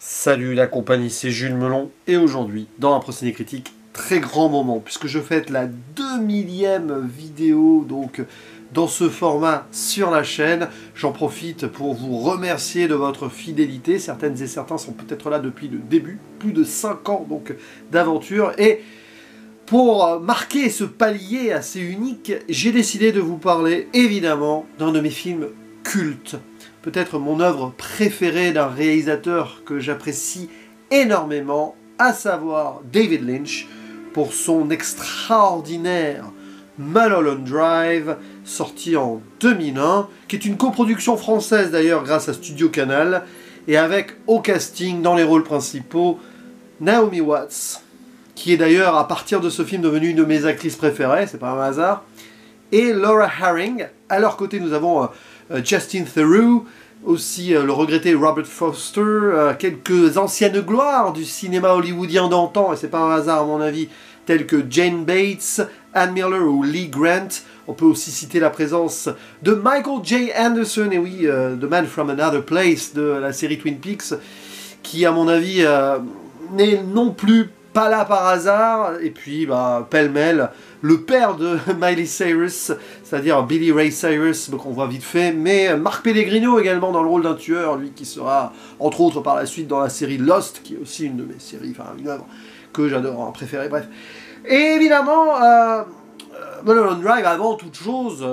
Salut la compagnie, c'est Jules Melon et aujourd'hui, dans un procédé critique, très grand moment puisque je fête la 2000e vidéo donc dans ce format sur la chaîne. J'en profite pour vous remercier de votre fidélité. Certaines et certains sont peut-être là depuis le début, plus de 5 ans donc d'aventure. Et pour marquer ce palier assez unique, j'ai décidé de vous parler évidemment d'un de mes films cultes. Peut-être mon œuvre préférée d'un réalisateur que j'apprécie énormément, à savoir David Lynch, pour son extraordinaire Mulholland Drive, sorti en 2001, qui est une coproduction française d'ailleurs grâce à Studio Canal, et avec au casting dans les rôles principaux Naomi Watts, qui est d'ailleurs à partir de ce film devenue une de mes actrices préférées, c'est pas un hasard, et Laura Harring. À leur côté nous avons Justin Theroux, aussi le regretté Robert Foster, quelques anciennes gloires du cinéma hollywoodien d'antan, et c'est pas un hasard à mon avis, tels que Jane Bates, Ann Miller ou Lee Grant. On peut aussi citer la présence de Michael J. Anderson, et oui, The Man from Another Place de la série Twin Peaks, qui à mon avis n'est non plus pas là par hasard, et puis pêle-mêle, le père de Miley Cyrus, c'est-à-dire Billy Ray Cyrus, qu'on voit vite fait, mais Marc Pellegrino également dans le rôle d'un tueur, lui qui sera entre autres par la suite dans la série Lost, qui est aussi une de mes séries, enfin une œuvre que j'adore, préférée, bref. Et évidemment, Mulholland Drive, avant toute chose,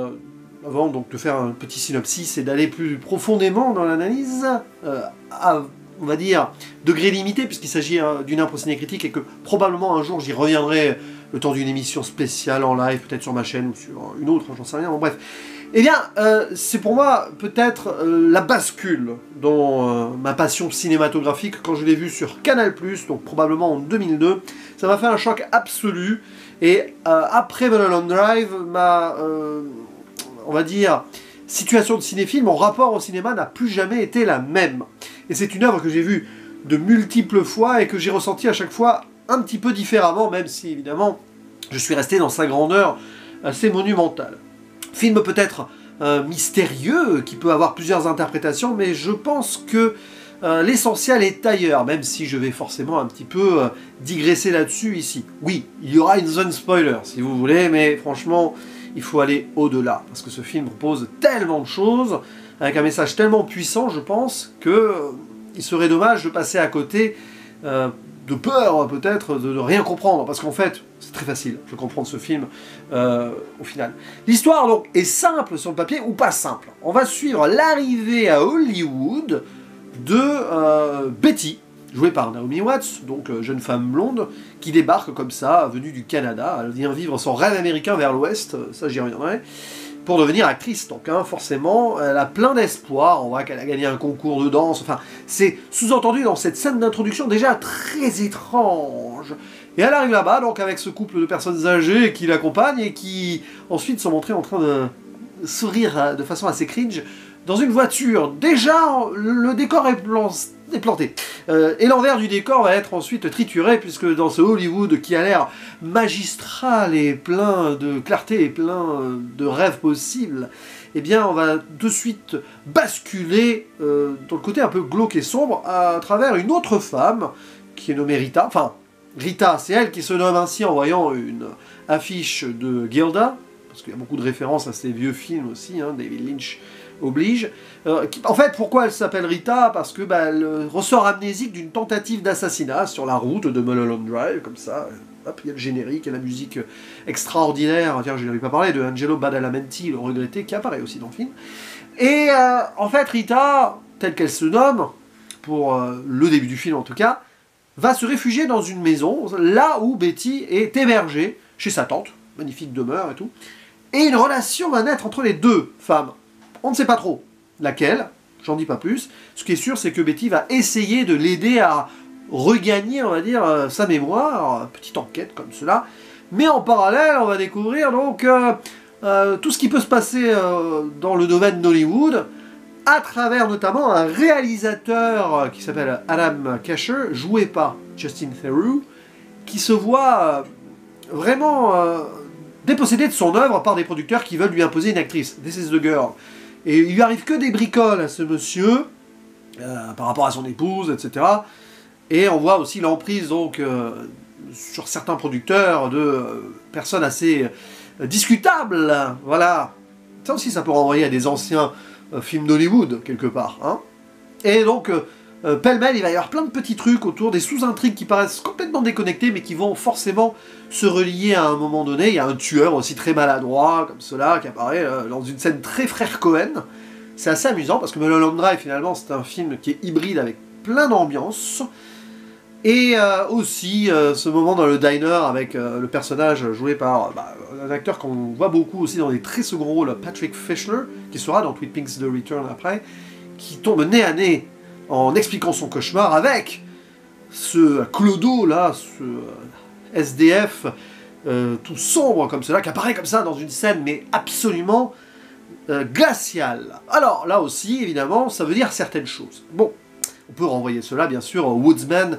avant donc de faire un petit synopsis et d'aller plus profondément dans l'analyse, on va dire, degré limité, puisqu'il s'agit d'une impro ciné critique et que probablement un jour j'y reviendrai le temps d'une émission spéciale en live, peut-être sur ma chaîne ou sur une autre, j'en sais rien, bon bref. Eh bien, c'est pour moi peut-être la bascule dans ma passion cinématographique quand je l'ai vu sur Canal+, donc probablement en 2002. Ça m'a fait un choc absolu, et après Mulholland Drive, on va dire, situation de cinéphile, mon rapport au cinéma n'a plus jamais été la même. Et c'est une œuvre que j'ai vue de multiples fois et que j'ai ressentie à chaque fois un petit peu différemment, même si évidemment je suis resté dans sa grandeur assez monumentale. Film peut-être mystérieux, qui peut avoir plusieurs interprétations, mais je pense que l'essentiel est ailleurs, même si je vais forcément un petit peu digresser là-dessus ici. Oui, il y aura une zone spoiler si vous voulez, mais franchement, il faut aller au-delà, parce que ce film propose tellement de choses, avec un message tellement puissant, je pense, qu'il serait dommage de passer à côté de peur, peut-être, de rien comprendre, parce qu'en fait, c'est très facile de comprendre ce film au final. L'histoire, donc, est simple sur le papier, ou pas simple. On va suivre l'arrivée à Hollywood de Betty, jouée par Naomi Watts, donc jeune femme blonde, qui débarque comme ça, venue du Canada. Elle vient vivre son rêve américain vers l'ouest, ça j'y reviendrai, pour devenir actrice. Donc forcément, elle a plein d'espoir, on voit qu'elle a gagné un concours de danse, enfin, c'est sous-entendu dans cette scène d'introduction déjà très étrange. Et elle arrive là-bas, donc avec ce couple de personnes âgées qui l'accompagnent et qui ensuite sont montrées en train de sourire de façon assez cringe, dans une voiture. Déjà, le décor est planté. Et l'envers du décor va être ensuite trituré, puisque dans ce Hollywood qui a l'air magistral et plein de clarté et plein de rêves possibles, eh bien on va de suite basculer dans le côté un peu glauque et sombre à travers une autre femme qui est nommée Rita. Enfin, Rita, c'est elle qui se nomme ainsi en voyant une affiche de Gilda, parce qu'il y a beaucoup de références à ces vieux films aussi, hein, David Lynch oblige. En fait, pourquoi elle s'appelle Rita? Parce que elle ressort amnésique d'une tentative d'assassinat sur la route de Mulholland Drive, comme ça. Hop, il y a le générique et la musique extraordinaire, tiens, je n'avais pas parlé, de Angelo Badalamenti, le regretté, qui apparaît aussi dans le film. Et en fait, Rita, telle qu'elle se nomme, pour le début du film en tout cas, va se réfugier dans une maison, là où Betty est hébergée, chez sa tante, magnifique demeure et tout, et une relation va naître entre les deux femmes. On ne sait pas trop laquelle, j'en dis pas plus. Ce qui est sûr, c'est que Betty va essayer de l'aider à regagner, on va dire, sa mémoire, petite enquête comme cela. Mais en parallèle, on va découvrir donc tout ce qui peut se passer dans le domaine d'Hollywood, à travers notamment un réalisateur qui s'appelle Adam Kasher, joué par Justin Theroux, qui se voit vraiment dépossédé de son œuvre par des producteurs qui veulent lui imposer une actrice. This is the girl. Et il lui arrive que des bricoles à ce monsieur, par rapport à son épouse, etc. Et on voit aussi l'emprise donc sur certains producteurs de personnes assez discutables, voilà. Ça aussi, ça peut renvoyer à des anciens films d'Hollywood, quelque part. Hein. Et donc, pêle-mêle, il va y avoir plein de petits trucs autour, des sous-intrigues qui paraissent complètement déconnectées, mais qui vont forcément se relier à un moment donné. Il y a un tueur aussi très maladroit, comme cela, qui apparaît dans une scène très frère Cohen. C'est assez amusant, parce que Mulholland Drive, finalement, c'est un film qui est hybride avec plein d'ambiance. Et aussi ce moment dans le diner avec le personnage joué par un acteur qu'on voit beaucoup aussi dans des très seconds rôles, Patrick Fischler, qui sera dans Twin Peaks The Return après, qui tombe nez à nez en expliquant son cauchemar avec ce clodo là, ce SDF tout sombre comme cela, qui apparaît comme ça dans une scène mais absolument glaciale. Alors là aussi, évidemment, ça veut dire certaines choses. Bon, on peut renvoyer cela bien sûr au Woodsman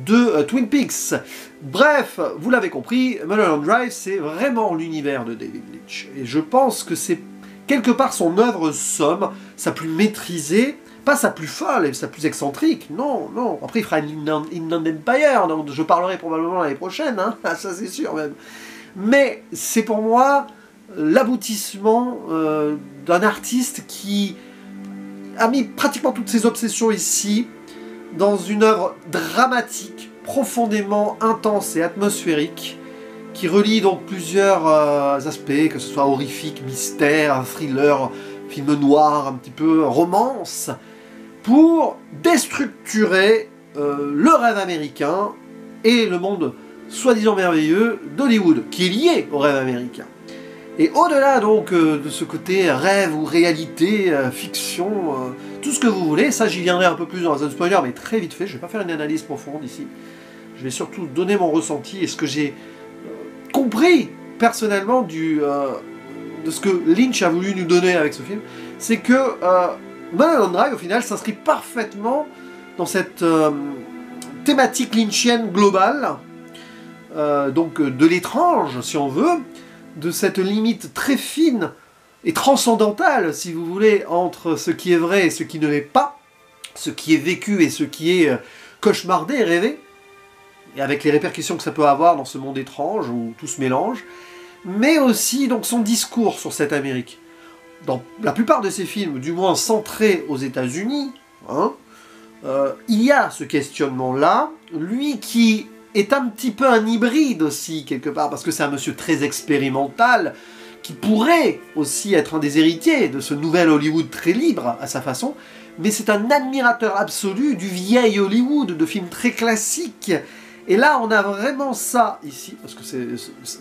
de Twin Peaks. Bref, vous l'avez compris, Mulholland Drive, c'est vraiment l'univers de David Lynch. Et je pense que c'est quelque part son œuvre somme, sa plus maîtrisée, pas sa plus folle et sa plus excentrique, non, non. Après, il fera Inland Empire, donc je parlerai probablement l'année prochaine, hein, ça c'est sûr même. Mais c'est pour moi l'aboutissement d'un artiste qui a mis pratiquement toutes ses obsessions ici, dans une œuvre dramatique, profondément intense et atmosphérique, qui relie donc plusieurs aspects, que ce soit horrifique, mystère, thriller, film noir, un petit peu romance, pour déstructurer le rêve américain et le monde soi-disant merveilleux d'Hollywood, qui est lié au rêve américain. Et au-delà donc de ce côté rêve ou réalité, fiction, tout ce que vous voulez, ça j'y viendrai un peu plus dans la zone spoiler, mais très vite fait, je vais pas faire une analyse profonde ici. Je vais surtout donner mon ressenti et ce que j'ai compris personnellement de ce que Lynch a voulu nous donner avec ce film, c'est que Mulholland Drive au final s'inscrit parfaitement dans cette thématique lynchienne globale, donc de l'étrange si on veut, de cette limite très fine et transcendantale, si vous voulez, entre ce qui est vrai et ce qui ne l'est pas, ce qui est vécu et ce qui est cauchemardé et rêvé, et avec les répercussions que ça peut avoir dans ce monde étrange où tout se mélange, mais aussi donc son discours sur cette Amérique. Dans la plupart de ses films, du moins centrés aux États-Unis, hein, il y a ce questionnement-là, lui qui est un petit peu un hybride aussi, quelque part, parce que c'est un monsieur très expérimental, qui pourrait aussi être un des héritiers de ce nouvel Hollywood très libre, à sa façon, mais c'est un admirateur absolu du vieil Hollywood, de films très classiques. Et là, on a vraiment ça ici, parce que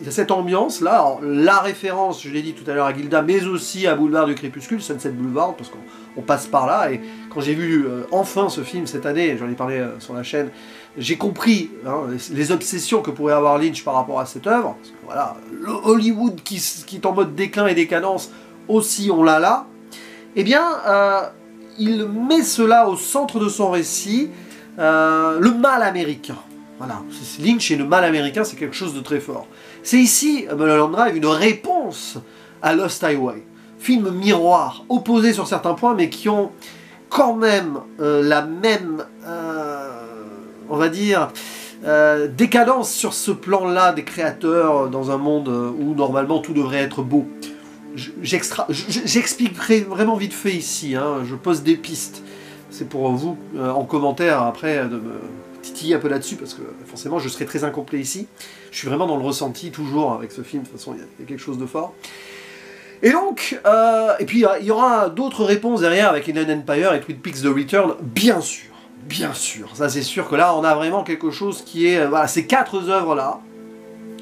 il y a cette ambiance-là, alors, la référence, je l'ai dit tout à l'heure à Gilda, mais aussi à Boulevard du Crépuscule, Sunset Boulevard, parce qu'on passe par là, et quand j'ai vu enfin ce film cette année, j'en ai parlé sur la chaîne, j'ai compris hein, les obsessions que pourrait avoir Lynch par rapport à cette œuvre, parce que voilà, le Hollywood qui est en mode déclin et décadence, aussi on l'a là, eh bien, il met cela au centre de son récit, le mal américain. Voilà, Lynch et le mal américain, c'est quelque chose de très fort. C'est ici, Mulholland Drive, une réponse à Lost Highway. Film miroir, opposés sur certains points, mais qui ont quand même la même, on va dire, décadence sur ce plan-là des créateurs dans un monde où normalement tout devrait être beau. J'expliquerai vraiment vite fait ici, hein, je pose des pistes. C'est pour vous, en commentaire, après, de me titiller un peu là-dessus, parce que forcément je serai très incomplet ici. Je suis vraiment dans le ressenti, toujours, avec ce film, de toute façon il y a quelque chose de fort. Et donc, et puis il y aura d'autres réponses derrière avec Inland Empire et Twin Peaks The Return, bien sûr, ça c'est sûr que là on a vraiment quelque chose qui est, voilà, ces 4 œuvres-là,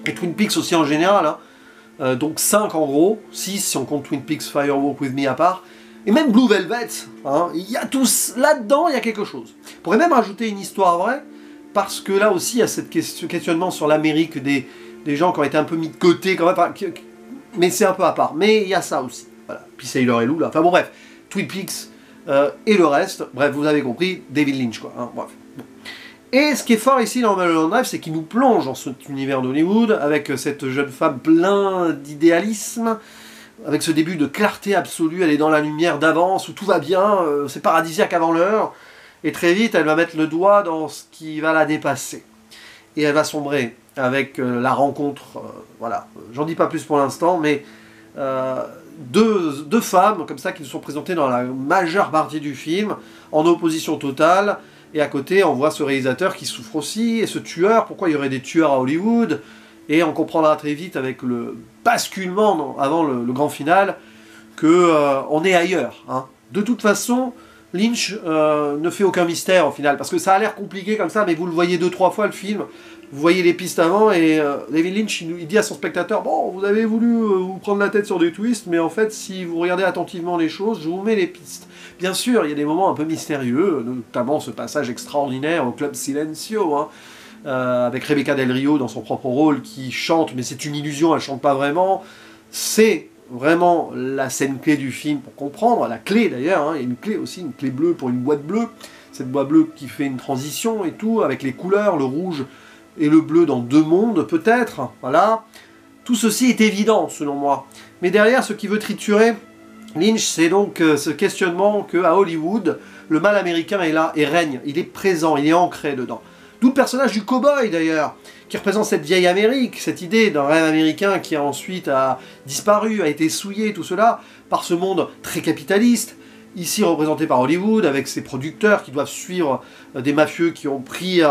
et Twin Peaks aussi en général, hein, donc 5 en gros, 6 si on compte Twin Peaks Firewalk With Me à part, et même Blue Velvet, hein, il y a tous, là-dedans il y a quelque chose. On pourrait même rajouter une histoire vraie, parce que là aussi il y a ce questionnement sur l'Amérique des gens qui ont été un peu mis de côté quand même, enfin, mais c'est un peu à part, mais il y a ça aussi. Voilà. Puis Sailor et Lou là, enfin bon bref, Twin Peaks et le reste, bref vous avez compris, David Lynch quoi, hein, bref. Bon. Et ce qui est fort ici dans Mulholland Drive, c'est qu'il nous plonge dans cet univers d'Hollywood, avec cette jeune femme plein d'idéalisme, avec ce début de clarté absolue, elle est dans la lumière d'avance, où tout va bien, c'est paradisiaque avant l'heure, et très vite elle va mettre le doigt dans ce qui va la dépasser. Et elle va sombrer avec la rencontre, voilà, j'en dis pas plus pour l'instant, mais deux femmes comme ça qui nous sont présentées dans la majeure partie du film, en opposition totale, et à côté on voit ce réalisateur qui souffre aussi, et ce tueur, pourquoi il y aurait des tueurs à Hollywood, et on comprendra très vite avec le basculement avant le grand final, que on est ailleurs, hein. De toute façon, Lynch ne fait aucun mystère au final, parce que ça a l'air compliqué comme ça, mais vous le voyez 2-3 fois le film, vous voyez les pistes avant, et David Lynch il dit à son spectateur, bon, vous avez voulu vous prendre la tête sur des twists, mais en fait, si vous regardez attentivement les choses, je vous mets les pistes. Bien sûr, il y a des moments un peu mystérieux, notamment ce passage extraordinaire au Club Silencio, hein, avec Rebecca Del Rio dans son propre rôle, qui chante, mais c'est une illusion, elle chante pas vraiment. C'est vraiment la scène clé du film pour comprendre, la clé d'ailleurs, hein, et une clé aussi, une clé bleue pour une boîte bleue, cette boîte bleue qui fait une transition et tout, avec les couleurs, le rouge et le bleu dans deux mondes peut-être, voilà. Tout ceci est évident selon moi. Mais derrière, ce qui veut triturer Lynch, c'est donc ce questionnement qu'à Hollywood, le mal américain est là et règne, il est présent, il est ancré dedans. D'où le personnage du cow-boy d'ailleurs, qui représente cette vieille Amérique, cette idée d'un rêve américain qui ensuite a disparu, a été souillé, tout cela, par ce monde très capitaliste, ici représenté par Hollywood, avec ses producteurs qui doivent suivre des mafieux qui ont pris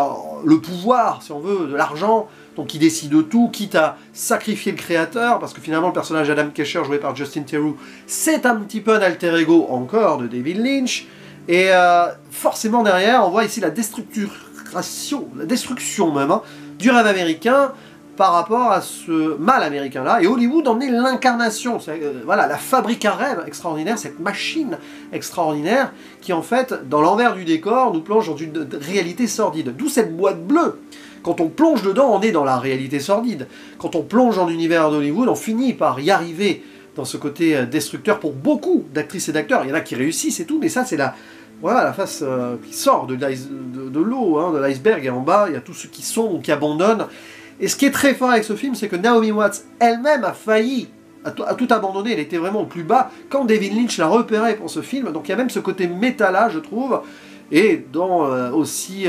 le pouvoir, si on veut, de l'argent, donc qui décident de tout, quitte à sacrifier le créateur, parce que finalement le personnage Adam Kesher, joué par Justin Theroux, c'est un petit peu un alter ego encore de David Lynch, et forcément derrière, on voit ici la destruction même, hein, du rêve américain par rapport à ce mal américain-là, et Hollywood en est l'incarnation, voilà, la fabrique à rêve extraordinaire, cette machine extraordinaire, qui en fait, dans l'envers du décor, nous plonge dans une réalité sordide, d'où cette boîte bleue. Quand on plonge dedans, on est dans la réalité sordide. Quand on plonge dans l'univers d'Hollywood, on finit par y arriver dans ce côté destructeur pour beaucoup d'actrices et d'acteurs. Il y en a qui réussissent et tout, mais ça c'est voilà, la face qui sort de l'eau, hein, de l'iceberg, et en bas, il y a tous ceux qui sont ou qui abandonnent. Et ce qui est très fort avec ce film, c'est que Naomi Watts elle-même a failli à tout abandonner, elle était vraiment au plus bas quand David Lynch l'a repéré pour ce film, donc il y a même ce côté méta-là, je trouve, et dans aussi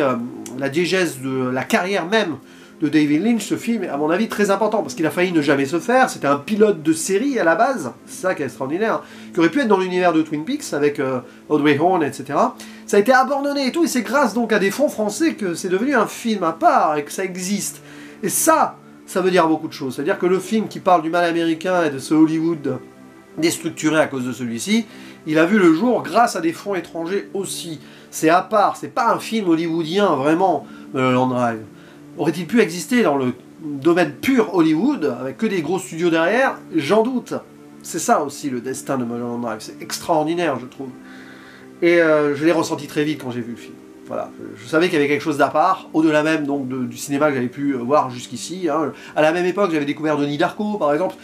la diégèse de la carrière même de David Lynch, ce film est à mon avis très important, parce qu'il a failli ne jamais se faire, c'était un pilote de série à la base, c'est ça qui est extraordinaire, qui aurait pu être dans l'univers de Twin Peaks, avec Audrey Horne, etc. Ça a été abandonné et tout, et c'est grâce donc à des fonds français que c'est devenu un film à part, et que ça existe. Et ça veut dire beaucoup de choses, c'est-à-dire que le film qui parle du mal américain et de ce Hollywood déstructuré à cause de celui-ci, il a vu le jour grâce à des fonds étrangers aussi. C'est à part, c'est pas un film hollywoodien vraiment, Mulholland Drive. Aurait-il pu exister dans le domaine pur Hollywood, avec que des gros studios derrière? J'en doute. C'est ça aussi le destin de Mulholland Drive, c'est extraordinaire je trouve. Et je l'ai ressenti très vite quand j'ai vu le film. Voilà, je savais qu'il y avait quelque chose d'à part, au-delà même donc du cinéma que j'avais pu voir jusqu'ici. Hein. À la même époque, j'avais découvert Denis Darko, par exemple,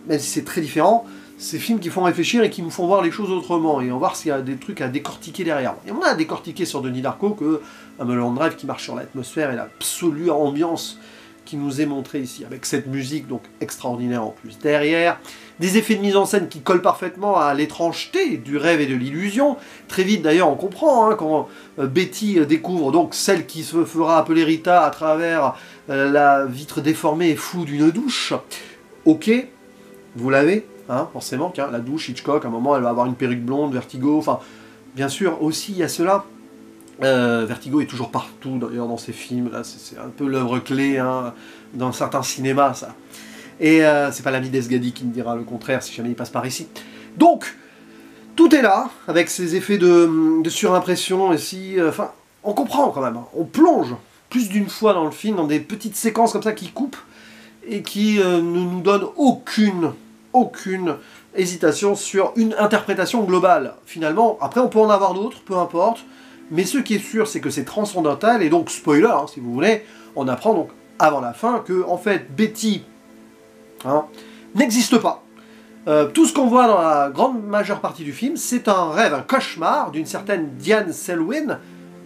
même si c'est très différent. Ces films qui font réfléchir et qui nous font voir les choses autrement, et on va voir s'il y a des trucs à décortiquer derrière. Et on a à décortiquer sur Denis Darko que un Mulholland Drive qui marche sur l'atmosphère et l'absolue ambiance qui nous est montrée ici, avec cette musique donc extraordinaire en plus. Derrière, des effets de mise en scène qui collent parfaitement à l'étrangeté du rêve et de l'illusion. Très vite d'ailleurs on comprend, hein, quand Betty découvre donc celle qui se fera appeler Rita à travers la vitre déformée et floue d'une douche. Ok, vous l'avez, hein, forcément, tiens, la douche, Hitchcock, à un moment elle va avoir une perruque blonde, Vertigo, enfin, bien sûr aussi il y a cela. Vertigo est toujours partout d'ailleurs dans ces films, là c'est un peu l'œuvre clé, hein, dans certains cinémas ça. Et c'est pas l'ami d'Esgadi qui me dira le contraire si jamais il passe par ici. Donc, tout est là, avec ces effets de surimpression ici, enfin, on comprend quand même, hein. On plonge plus d'une fois dans le film, dans des petites séquences comme ça qui coupent, et qui ne nous donnent aucune hésitation sur une interprétation globale. Finalement, après on peut en avoir d'autres, peu importe, mais ce qui est sûr, c'est que c'est transcendantal, et donc, spoiler, hein, si vous voulez, on apprend donc, avant la fin, que, en fait, Betty, hein, n'existe pas. Tout ce qu'on voit dans la grande majeure partie du film, c'est un rêve, un cauchemar d'une certaine Diane Selwyn,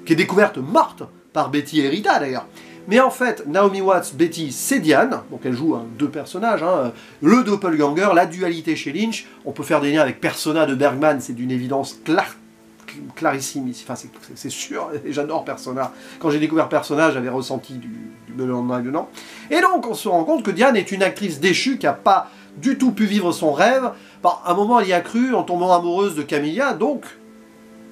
qui est découverte morte par Betty et Rita, d'ailleurs. Mais en fait, Naomi Watts, Betty, c'est Diane, donc elle joue deux personnages, hein, le doppelganger, la dualité chez Lynch, on peut faire des liens avec Persona de Bergman, c'est d'une évidence clarissime ici. Enfin, c'est sûr, et j'adore Persona. Quand j'ai découvert Persona, j'avais ressenti du Mulholland Drive dedans. Et donc, on se rend compte que Diane est une actrice déchue qui n'a pas du tout pu vivre son rêve. Par un moment, elle y a cru en tombant amoureuse de Camilla, donc,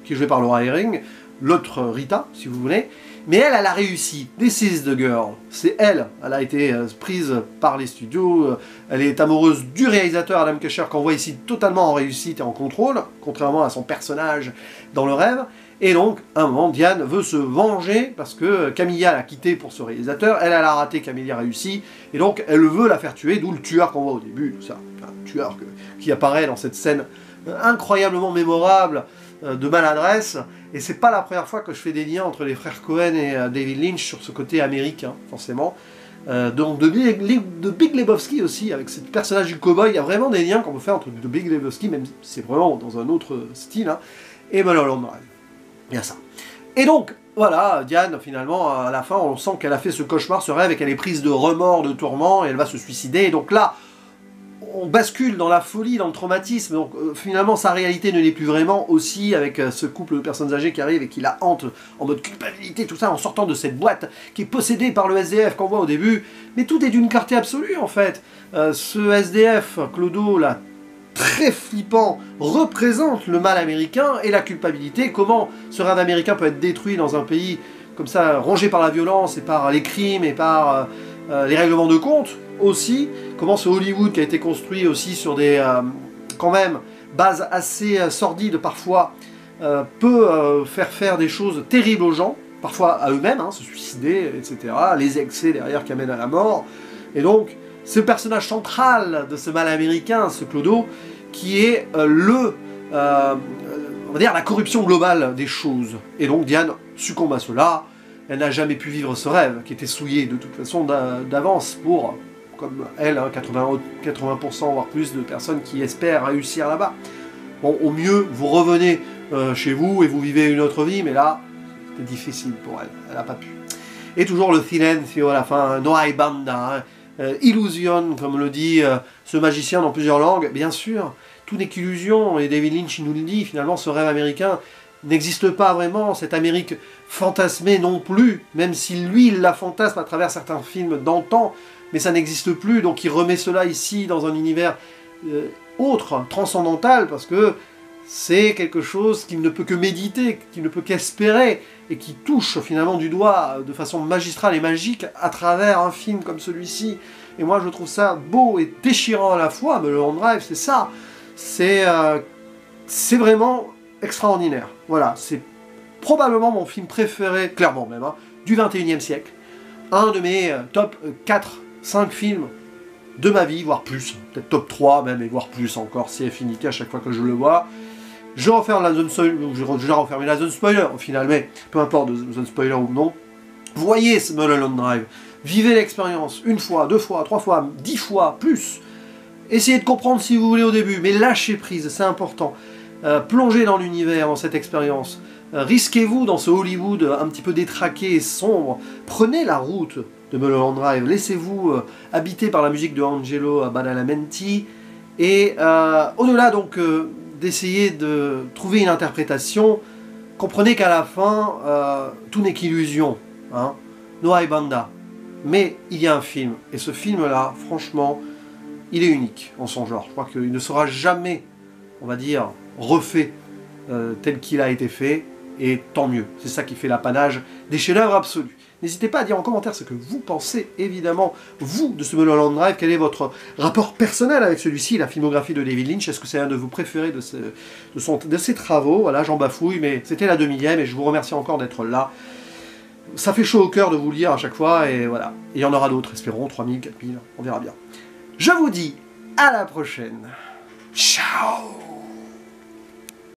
qui est jouée par Laura Herring, l'autre Rita, si vous voulez. Mais elle a réussi. This is the girl. C'est elle. Elle a été prise par les studios. Elle est amoureuse du réalisateur Adam Kesher, qu'on voit ici totalement en réussite et en contrôle, contrairement à son personnage dans le rêve. Et donc, à un moment, Diane veut se venger parce que Camilla l'a quittée pour ce réalisateur. Elle a raté, Camilla a réussi. Et donc, elle veut la faire tuer, d'où le tueur qu'on voit au début. Tout ça. Un tueur qui apparaît dans cette scène incroyablement mémorable de maladresse. Et c'est pas la première fois que je fais des liens entre les frères Coen et David Lynch sur ce côté américain, forcément. Donc de Big Lebowski aussi, avec ce personnage du cowboy, il y a vraiment des liens qu'on peut faire entre The Big Lebowski, même si c'est vraiment dans un autre style, hein, et Mulholland Drive. Il y a ça. Et donc, voilà, Diane, finalement, à la fin, on sent qu'elle a fait ce cauchemar, ce rêve, et qu'elle est prise de remords, de tourments, et elle va se suicider. Et donc là, on bascule dans la folie, dans le traumatisme, donc finalement sa réalité ne l'est plus vraiment, aussi avec ce couple de personnes âgées qui arrivent et qui la hantent en mode culpabilité, tout ça, en sortant de cette boîte qui est possédée par le SDF qu'on voit au début, mais tout est d'une clarté absolue en fait. Ce SDF, Clodo, là, très flippant, représente le mal américain et la culpabilité, comment ce rêve américain peut être détruit dans un pays comme ça, rongé par la violence et par les crimes et par les règlements de compte, aussi, comment ce Hollywood qui a été construit aussi sur des, quand même, bases assez sordides parfois, peut faire des choses terribles aux gens, parfois à eux-mêmes, hein, se suicider, etc., les excès derrière qui amènent à la mort, et donc, ce personnage central de ce mal américain, ce Clodo, qui est on va dire, la corruption globale des choses, et donc Diane succombe à cela. Elle n'a jamais pu vivre ce rêve, qui était souillé de toute façon d'avance pour, comme elle, hein, 80% voire plus de personnes qui espèrent réussir là-bas. Bon, au mieux, vous revenez chez vous et vous vivez une autre vie, mais là, c'était difficile pour elle, elle n'a pas pu. Et toujours le silencio à la fin, no hay banda, illusion, comme le dit ce magicien dans plusieurs langues. Bien sûr, tout n'est qu'illusion, et David Lynch nous le dit, finalement, ce rêve américain n'existe pas vraiment, cette Amérique fantasmée non plus, même si lui, il la fantasme à travers certains films d'antan, mais ça n'existe plus, donc il remet cela ici dans un univers autre, transcendantal, parce que c'est quelque chose qu'il ne peut que méditer, qu'il ne peut qu'espérer, et qui touche finalement du doigt de façon magistrale et magique à travers un film comme celui-ci. Et moi je trouve ça beau et déchirant à la fois, mais Mulholland Drive, c'est ça, c'est vraiment extraordinaire. Voilà, c'est probablement mon film préféré, clairement même, hein, du 21e siècle. Un de mes top 4-5 films de ma vie, voire plus. Peut-être top 3 même, et voire plus encore, si affinité à chaque fois que je le vois. Je referme la zone spoiler, j'ai déjà refermé la zone spoiler au final, mais peu importe de zone spoiler ou non. Voyez ce Mulholland Drive, vivez l'expérience, une fois, 2 fois, 3 fois, 10 fois, plus. Essayez de comprendre si vous voulez au début, mais lâchez prise, c'est important. Plongez dans l'univers, dans cette expérience. Risquez-vous dans ce Hollywood un petit peu détraqué et sombre. Prenez la route de Mulholland Drive. Laissez-vous habiter par la musique de Angelo Badalamenti. Et au-delà donc d'essayer de trouver une interprétation, comprenez qu'à la fin, tout n'est qu'illusion. Hein. No hay banda. Mais il y a un film. Et ce film-là, franchement, il est unique en son genre. Je crois qu'il ne sera jamais, on va dire, refait tel qu'il a été fait, et tant mieux. C'est ça qui fait l'apanage des chefs-d'œuvre absolus. N'hésitez pas à dire en commentaire ce que vous pensez, évidemment, vous, de ce Mulholland Drive. Quel est votre rapport personnel avec celui-ci, la filmographie de David Lynch? Est-ce que c'est un de vos préférés de ses travaux? Voilà, j'en bafouille, mais c'était la 2000e, et je vous remercie encore d'être là. Ça fait chaud au cœur de vous lire à chaque fois, et voilà. Et il y en aura d'autres, espérons, 3000, 4000, on verra bien. Je vous dis à la prochaine. Ciao!